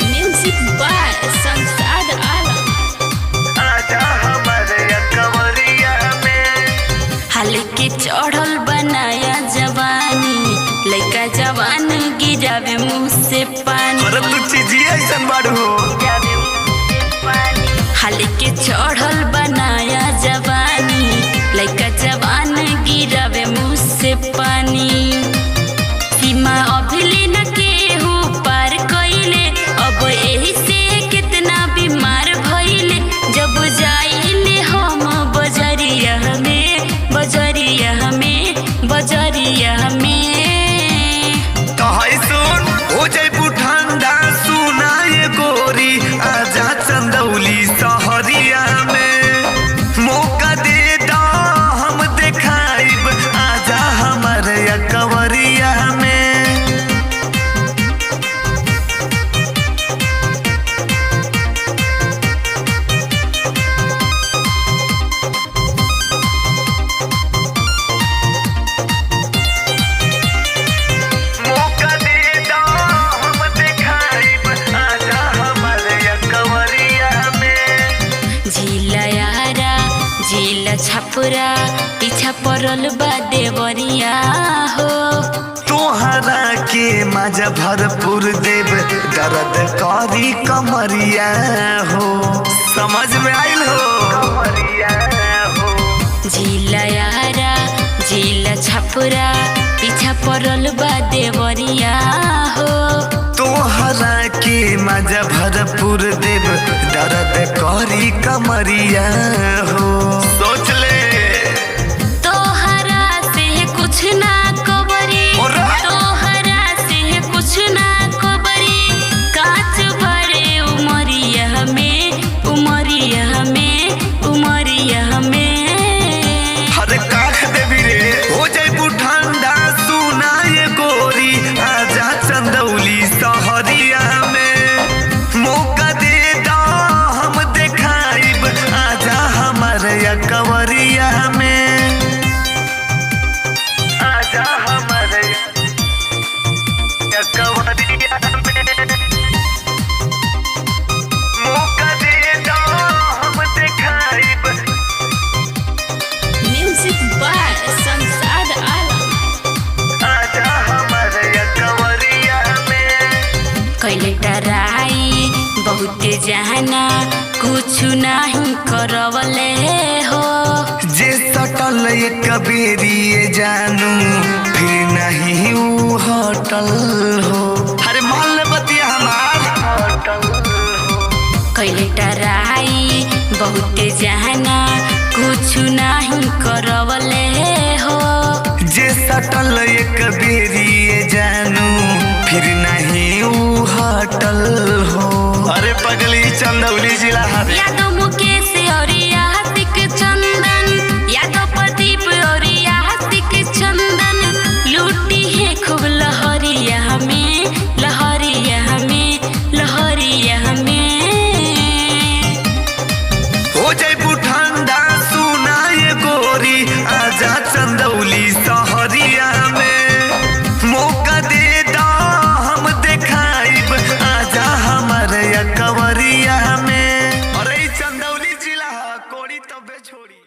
Music by संसार आलम। हाल के चढ़ल बनाया जवानी, लइका जवान गिरावे मुँह से पानी। हाल के चढ़ल बनाया जवानी, लइका जवान गिरावे मुँह से पानी। सीमा अभिले न केहू पार कइले, अब एही से कितना बीमार भइले। जब जाइले हम बजरिया में, बजरिया में, बजरिया में। सुन हो जैबू ठंडा सुना ये गोरी, आजा चंदौली सहरिया में। मौका दे दा हम देखाइब, आजा हमारे कवरिया में। छपुरा पीछा पड़ल बा देवरिया हो। तोहरा के मजा भरपूर देव, दर्द करी कमरिया हो। समझ में आइल हो कमरिया हो। झीला यारा झीला छपुरा पीछा पड़ल बा देवरिया हो। तोहरा के मजा भरपूर देव, दर्द करी कमरिया हो। सोच ले तोहरा से कुछ ना कबरी, तोहरा से कुछ ना कबरी। कांच भरे उमरिया में, उमरिया में, उमरिया में। हर काख देवी रे हो जैबू ठंडा सुना ये गोरी, आजा चंदौली सहरिया में। मौका दे दा हम देखाइब, आजा हमारे कवरिया में। आजा हमारे कवरिया में। मौका दे दा हम देखाइब। म्यूजिक बाय संसार आलम। आजा हमारे कवरिया में। कैले डराई बहुत जाना, कुछ नहीं करवले हो। जे सटल एक बेरिए जानू, फिर नहीं ऊ हटल हो। अरे मान बतिया हमार हटल हो। कैले डराई बहुत जाना, कुछ नहीं करवले हो। जे सटल एक बेरिए जानू, फिर नहीं ऊ हटल हो। अरे पगली चंदौली जिला हरे यादव मुकेश और यातिक चंदन, यादव प्रदीप और यातिक चंदन। लूटी है खूब लहरिया में, लहरिया में, लहरिया में। हो जैबू ठंडा सुना ये गोरी, आजा चंदौली सहरिया में। मौका दे दा हम देखाइब, आजा हमारे कवरिया में। अरे चंदौली जिला कोड़ी तबे छोड़ी।